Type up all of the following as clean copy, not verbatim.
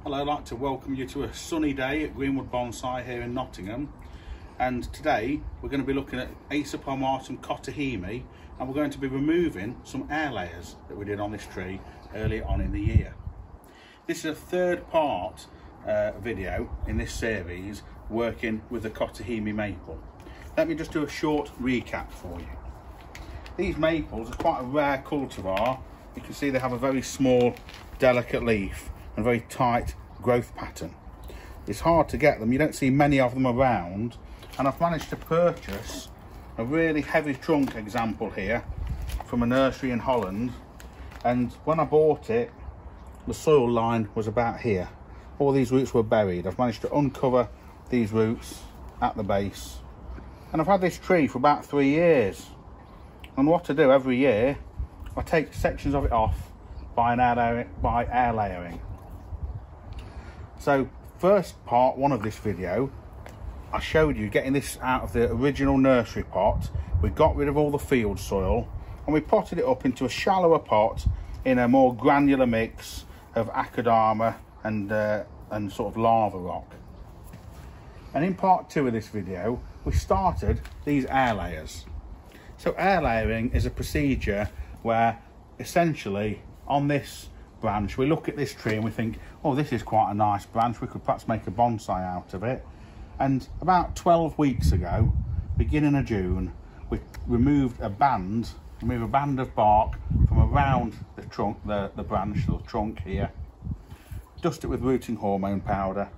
Hello, I'd like to welcome you to a sunny day at Greenwood Bonsai here in Nottingham. And today we're going to be looking at Acer palmatum Koto Hime, and we're going to be removing some air layers that we did on this tree earlier on in the year. This is a third part video in this series working with the Koto Hime maple. Let me just do a short recap for you. These maples are quite a rare cultivar. You can see they have a very small, delicate leaf and very tight growth pattern. It's hard to get them, you don't see many of them around, and I've managed to purchase a really heavy trunk example here from a nursery in Holland, and when I bought it the soil line was about here. All these roots were buried. I've managed to uncover these roots at the base, and I've had this tree for about 3 years, and what I do every year, I take sections of it off by air layering. So first part one of this video, I showed you getting this out of the original nursery pot. We got rid of all the field soil and we potted it up into a shallower pot in a more granular mix of akadama and sort of lava rock. And in part 2 of this video, we started these air layers. So air layering is a procedure where essentially on this branch we look at this tree and we think, oh, this is quite a nice branch, we could perhaps make a bonsai out of it. And about 12 weeks ago, beginning of June, we removed a band of bark from around the trunk, the branch, the trunk here, dust it with rooting hormone powder,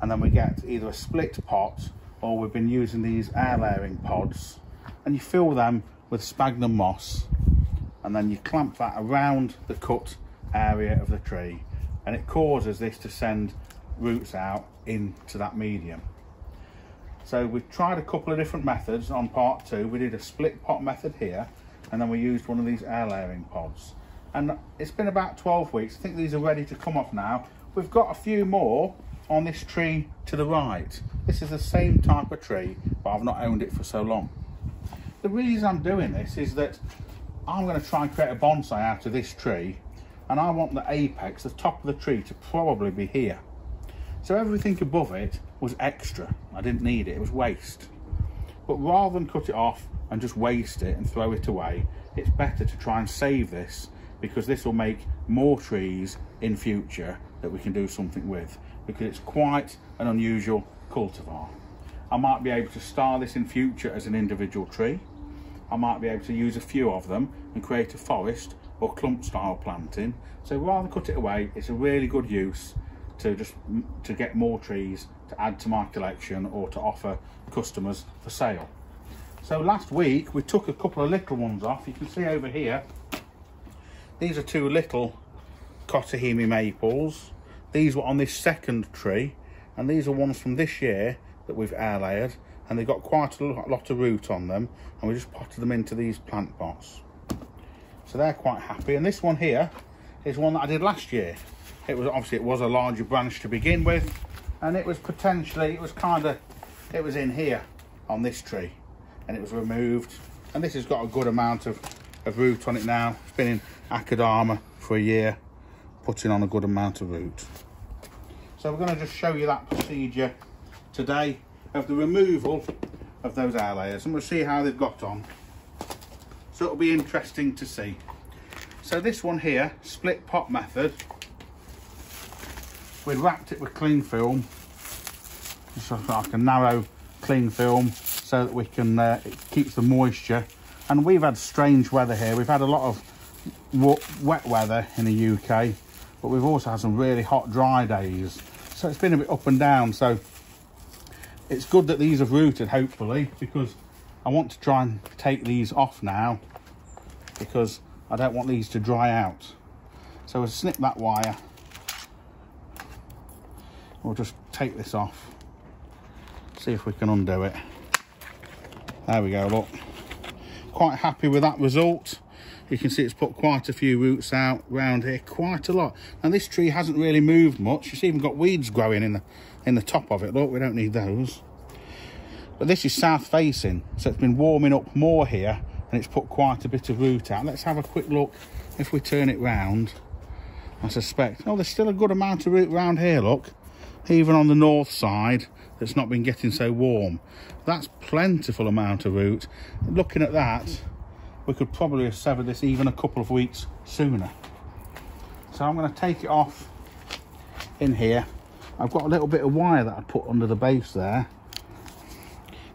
and then we get either a split pot or we've been using these air layering pods, and you fill them with sphagnum moss, and then you clamp that around the cut area of the tree, and it causes this to send roots out into that medium. So we've tried a couple of different methods on part 2. We did a split pot method here, and then we used one of these air layering pods, and it's been about 12 weeks. I think these are ready to come off now. We've got a few more on this tree to the right. This is the same type of tree, but I've not owned it for so long. The reason I'm doing this is that I'm going to try and create a bonsai out of this tree, and I want the apex, the top of the tree, to probably be here. So everything above it was extra. I didn't need it, it was waste. But rather than cut it off and just waste it and throw it away, it's better to try and save this, because this will make more trees in future that we can do something with, because it's quite an unusual cultivar. I might be able to style this in future as an individual tree. I might be able to use a few of them and create a forest or clump style planting. So rather than cut it away, it's a really good use to get more trees to add to my collection or to offer customers for sale. So last week we took a couple of little ones off. You can see over here, these are 2 little Koto Hime maples. These were on this second tree, and these are ones from this year that we've air layered, and they've got quite a lot of root on them, and we just potted them into these plant pots. So they're quite happy. And this one here is one that I did last year. It was a larger branch to begin with, and it was in here on this tree, and it was removed, and this has got a good amount of root on it now. It's been in akadama for a year, putting on a good amount of root. So we're going to just show you that procedure today of the removal of those air layers, and we'll see how they've got on. So it'll be interesting to see. So this one here, split pot method, we wrapped it with cling film, just like a narrow cling film, so that we can it keeps the moisture. And we've had strange weather here. We've had a lot of wet weather in the UK, but we've also had some really hot, dry days. So it's been a bit up and down. So it's good that these have rooted, hopefully, because I want to try and take these off now, because I don't want these to dry out. So we'll snip that wire. We'll just take this off, see if we can undo it. There we go, look. Quite happy with that result. You can see it's put quite a few roots out round here, quite a lot. And this tree hasn't really moved much. It's even got weeds growing in the top of it. Look, we don't need those. But this is south facing, so it's been warming up more here, and it's put quite a bit of root out. Let's have a quick look if we turn it round I suspect. Oh, there's still a good amount of root around here, look. Even on the north side, that's not been getting so warm. That's plentiful amount of root. Looking at that, we could probably have severed this even a couple of weeks sooner. So I'm going to take it off in here. I've got a little bit of wire that I put under the base there.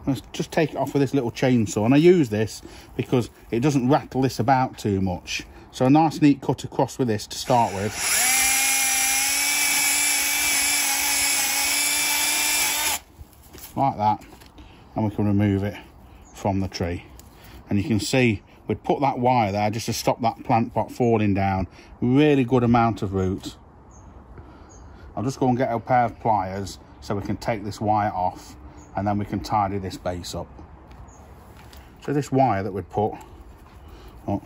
Let's just take it off with this little chainsaw, and I use this because it doesn't rattle this about too much. So a nice neat cut across with this to start with. Like that, and we can remove it from the tree. And you can see we'd put that wire there just to stop that plant pot falling down. Really good amount of root. I'll just go and get a pair of pliers so we can take this wire off, and then we can tidy this base up. So this wire that we'd put, oh,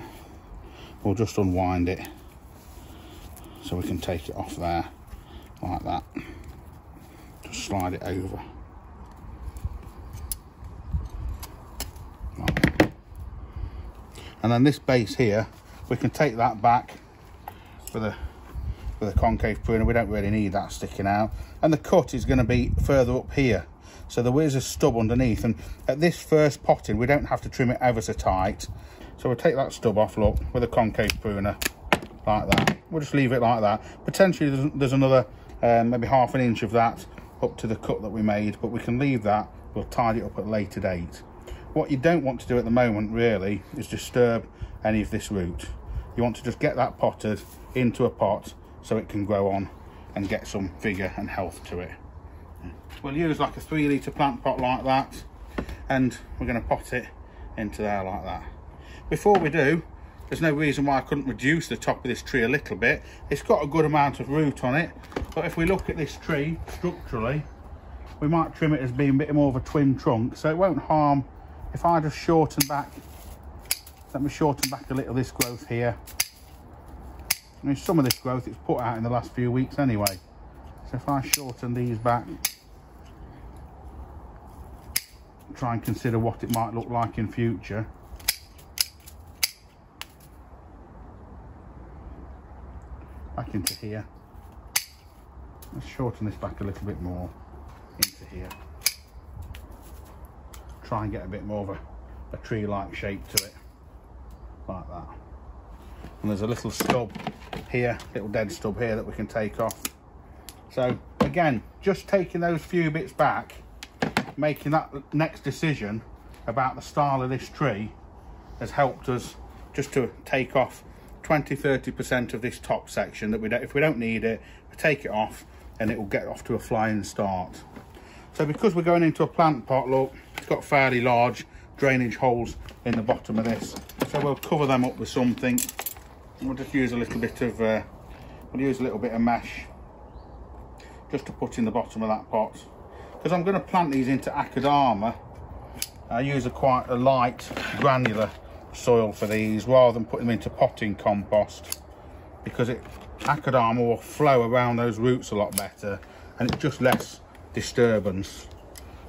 we'll just unwind it so we can take it off there like that. Just slide it over. And then this base here, we can take that back with a concave pruner. We don't really need that sticking out. And the cut is going to be further up here. So there is a stub underneath. And at this first potting, we don't have to trim it ever so tight. So we'll take that stub off, look, with a concave pruner, like that. We'll just leave it like that. Potentially there's another maybe ½ inch of that up to the cut that we made, but we can leave that. We'll tidy it up at a later date. What you don't want to do at the moment, really, is disturb any of this root. You want to just get that potted into a pot so it can grow on and get some vigour and health to it. We'll use like a 3 litre plant pot like that, and we're going to pot it into there like that. Before we do, there's no reason why I couldn't reduce the top of this tree a little bit. It's got a good amount of root on it, but if we look at this tree structurally, we might trim it as being a bit more of a twin trunk, so it won't harm. If I just shorten back, let me shorten back a little this growth here. I mean, some of this growth it's put out in the last few weeks anyway. So if I shorten these back, try and consider what it might look like in future. Back into here. Let's shorten this back a little bit more into here. Try and get a bit more of a tree-like shape to it, like that. And there's a little stub here, little dead stub here that we can take off. So again, just taking those few bits back, making that next decision about the style of this tree has helped us just to take off 20–30% of this top section that we don't, if we don't need it, we take it off and it will get off to a flying start. So because we're going into a plant pot, look, it's got fairly large drainage holes in the bottom of this. So we'll cover them up with something. We'll just use a little bit of, mesh just to put in the bottom of that pot. Because I'm going to plant these into Akadama, I use quite a light granular soil for these rather than putting them into potting compost, because Akadama will flow around those roots a lot better and it's just less disturbance.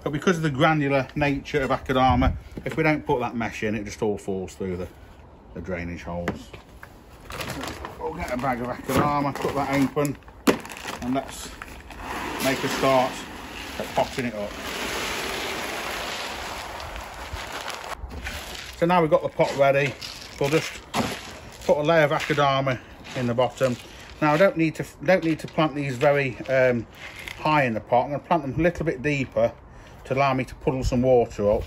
But because of the granular nature of Akadama, if we don't put that mesh in, it just all falls through the drainage holes. We'll get a bag of Akadama, cut that open, and let's make a start at potting it up. So now we've got the pot ready, we'll just put a layer of Akadama in the bottom. Now I don't need to plant these very high in the pot. I'm going to plant them a little bit deeper to allow me to puddle some water up.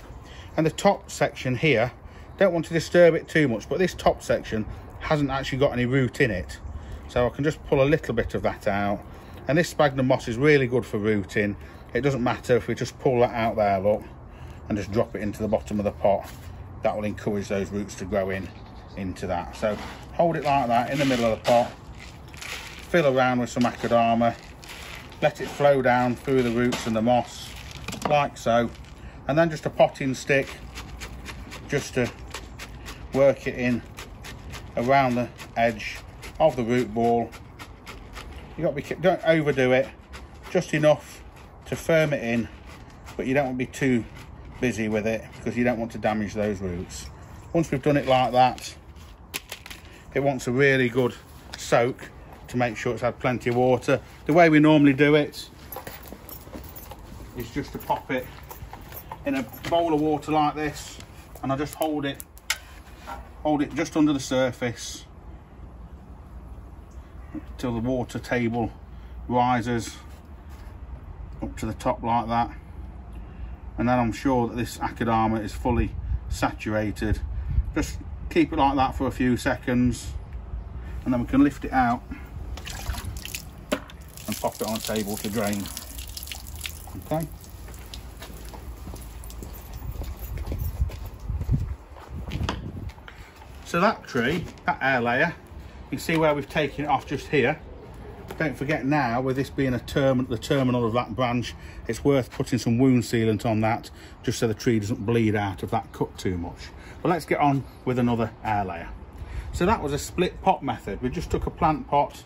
And the top section here, don't want to disturb it too much, but this top section hasn't actually got any root in it, so I can just pull a little bit of that out. And this sphagnum moss is really good for rooting. It doesn't matter if we just pull that out there, look, and just drop it into the bottom of the pot. That will encourage those roots to grow into that. So hold it like that in the middle of the pot, fill around with some Akadama, let it flow down through the roots and the moss like so, and then just a potting stick just to work it in around the edge of the root ball. You got to be, don't overdo it, just enough to firm it in, but you don't want to be too busy with it because you don't want to damage those roots. Once we've done it like that, it wants a really good soak to make sure it's had plenty of water. The way we normally do it is just to pop it in a bowl of water like this, and I just hold it just under the surface till the water table rises up to the top like that, and then I'm sure that this akadama is fully saturated. Just keep it like that for a few seconds, and then we can lift it out and pop it on a table to drain. Okay. So that tree, that air layer, you can see where we've taken it off just here. Don't forget now, with this being the terminal of that branch, it's worth putting some wound sealant on that, just so the tree doesn't bleed out of that cut too much. But let's get on with another air layer. So that was a split pot method. We just took a plant pot,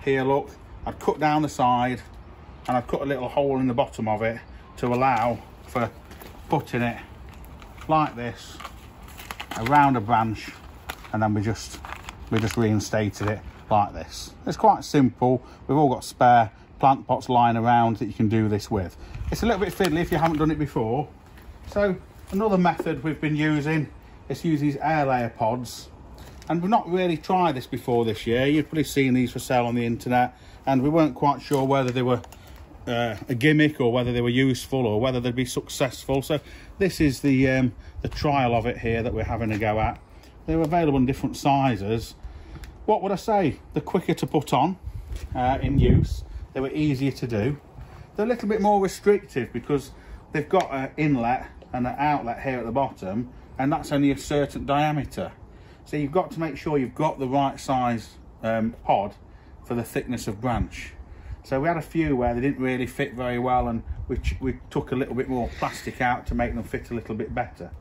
here look, I'd cut down the side, and I'd cut a little hole in the bottom of it to allow for putting it like this around a branch, and then we just reinstated it like this. It's quite simple. We've all got spare plant pots lying around that you can do this with. It's a little bit fiddly if you haven't done it before. So another method we've been using is use these air layer pods, and we've not really tried this before this year. You've probably seen these for sale on the internet, and we weren't quite sure whether they were a gimmick or whether they were useful or whether they'd be successful. So this is the trial of it here that we're having a go at. They're available in different sizes. What would I say? They're quicker to put on in use. They were easier to do. They're a little bit more restrictive because they've got an inlet and an outlet here at the bottom, and that's only a certain diameter. So you've got to make sure you've got the right size pod for the thickness of branch. So we had a few where they didn't really fit very well, and we took a little bit more plastic out to make them fit a little bit better.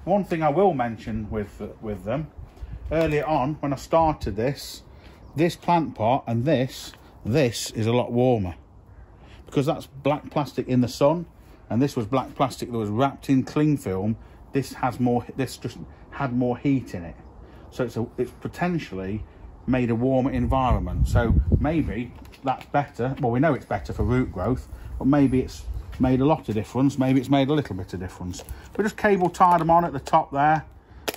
One thing I will mention with them, earlier on when I started this plant pot and this is a lot warmer, because that's black plastic in the sun, and this was black plastic that was wrapped in cling film. This just had more heat in it, so it's potentially made a warmer environment. So maybe that's better. Well, we know it's better for root growth, but maybe it's made a lot of difference. Maybe it's made a little bit of difference. We just cable tied them on at the top there.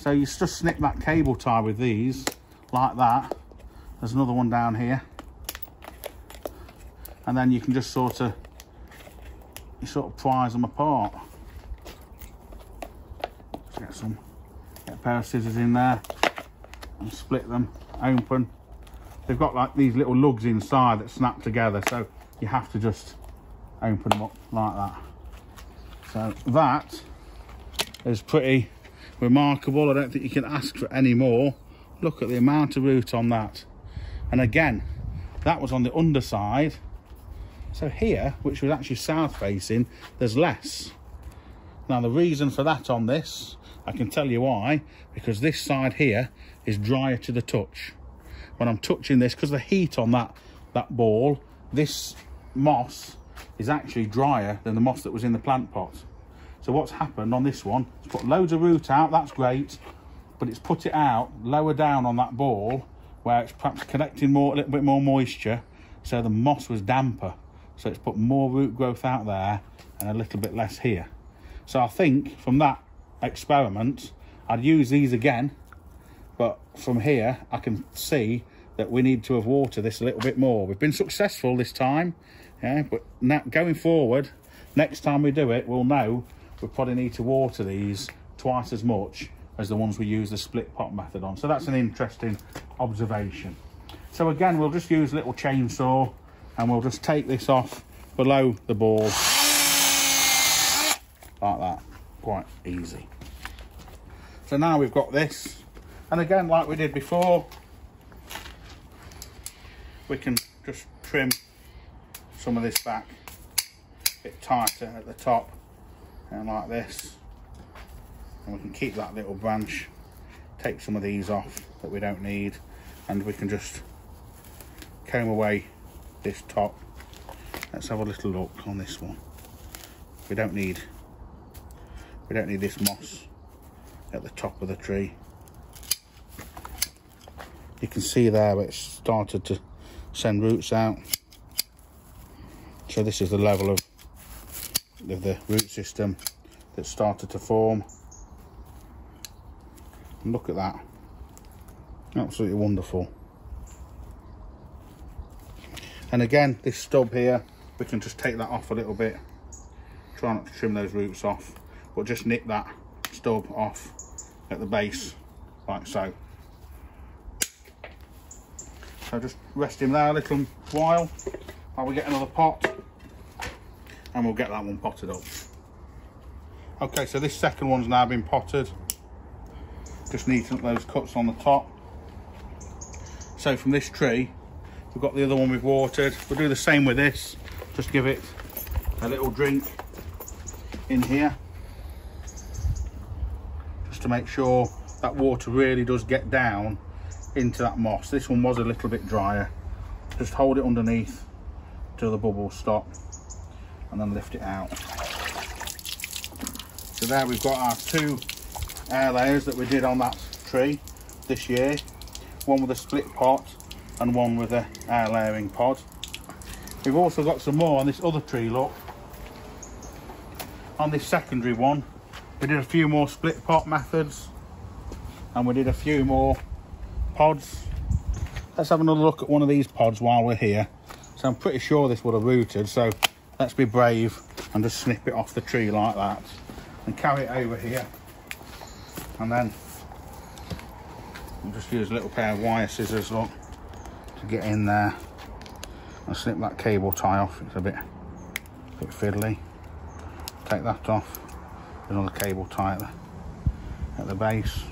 So you just snip that cable tie with these like that. There's another one down here, and then you can just sort of prise them apart. Just get a pair of scissors in there and split them open. They've got like these little lugs inside that snap together, so you have to just open them up like that. So that is pretty remarkable. I don't think you can ask for any more. Look at the amount of root on that. And again, that was on the underside. So here, which was actually south facing, there's less. Now the reason for that on this, I can tell you why, because this side here is drier to the touch. When I'm touching this, because the heat on that ball, this moss is actually drier than the moss that was in the plant pot. So what's happened on this one, it's put loads of root out, that's great, but it's put it out lower down on that ball where it's perhaps collecting a little bit more moisture, so the moss was damper. So it's put more root growth out there and a little bit less here. So I think from that experiment, I'd use these again, but from here I can see that we need to have watered this a little bit more. We've been successful this time, yeah, but now going forward, next time we do it, we'll know we probably need to water these twice as much as the ones we use the split pot method on. So that's an interesting observation. So again, we'll just use a little chainsaw and we'll just take this off below the ball like that, quite easy. So now we've got this, and again, like we did before, we can just trim some of this back a bit tighter at the top, and like this, and we can keep that little branch, take some of these off that we don't need, and we can just comb away this top. Let's have a little look on this one. We don't need this moss at the top of the tree. You can see there it's started to send roots out. So this is the level of the root system that started to form. And look at that, absolutely wonderful. And again, this stub here, we can just take that off a little bit. Try not to trim those roots off, but just nip that stub off at the base, like so. So just rest him there a little while we get another pot, and we'll get that one potted up. Okay, so this second one's now been potted. Just neaten up those cuts on the top. So from this tree, we've got the other one we've watered. We'll do the same with this. Just give it a little drink in here, just to make sure that water really does get down into that moss. This one was a little bit drier. Just hold it underneath till the bubbles stop, and then lift it out. So there we've got our 2 air layers that we did on that tree this year. One with a split pot and one with a air layering pod. We've also got some more on this other tree, look. On this secondary one, we did a few more split pot methods, and we did a few more pods. Let's have another look at one of these pods while we're here. So I'm pretty sure this would have rooted, so let's be brave and just snip it off the tree like that and carry it over here. And then we'll just use a little pair of wire scissors, look, to get in there and snip that cable tie off. It's a bit fiddly. Take that off. Another cable tie at the base.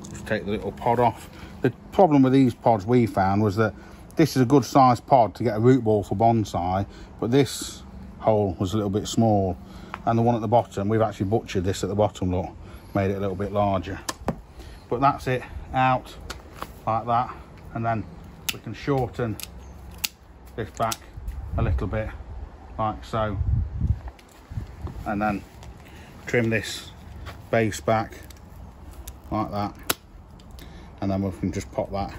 Just take the little pod off. The problem with these pods we found was that this is a good sized pod to get a root ball for bonsai, but this hole was a little bit small, and the one at the bottom, we've actually butchered this at the bottom, look, made it a little bit larger. But that's it, out like that, and then we can shorten this back a little bit like so, and then trim this base back like that, and then we can just pop that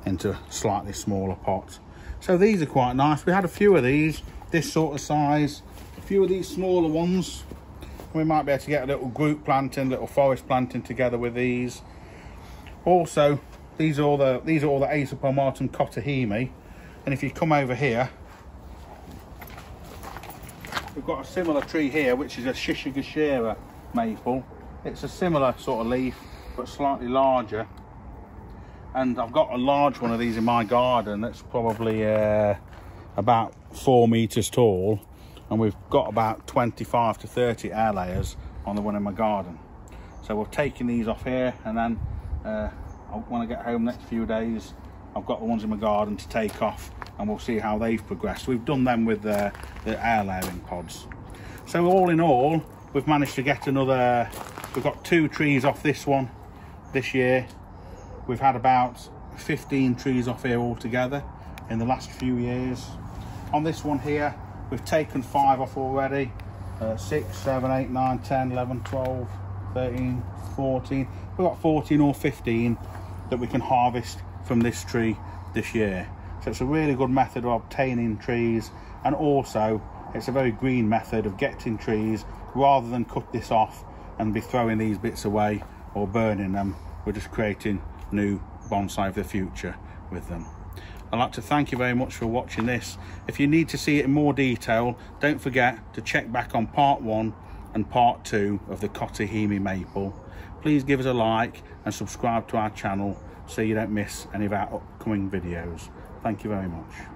into a slightly smaller pot. So these are quite nice. We had a few of these this sort of size, a few of these smaller ones. We might be able to get a little group planting, little forest planting together with these. Also, these are all the Aesopomortum Koto Hime, and if you come over here, we've got a similar tree here, which is a Shishigashira maple. It's a similar sort of leaf, but slightly larger. And I've got a large one of these in my garden that's probably about 4 meters tall, and we've got about 25 to 30 air layers on the one in my garden. So we're taking these off here, and then when I get home next few days, I've got the ones in my garden to take off, and we'll see how they've progressed. We've done them with the air layering pods. So all in all, we've managed to get another, we've got 2 trees off this one this year. We've had about 15 trees off here altogether in the last few years. On this one here, we've taken 5 off already. 6, 7, 8, 9, 10, 11, 12, 13, 14. We've got 14 or 15 that we can harvest from this tree this year. So it's a really good method of obtaining trees, and also it's a very green method of getting trees. Rather than cut this off and be throwing these bits away or burning them, we're just creating new bonsai of the future with them. I'd like to thank you very much for watching this. If you need to see it in more detail, don't forget to check back on part 1 and part 2 of the Koto Hime maple. Please give us a like and subscribe to our channel so you don't miss any of our upcoming videos. Thank you very much.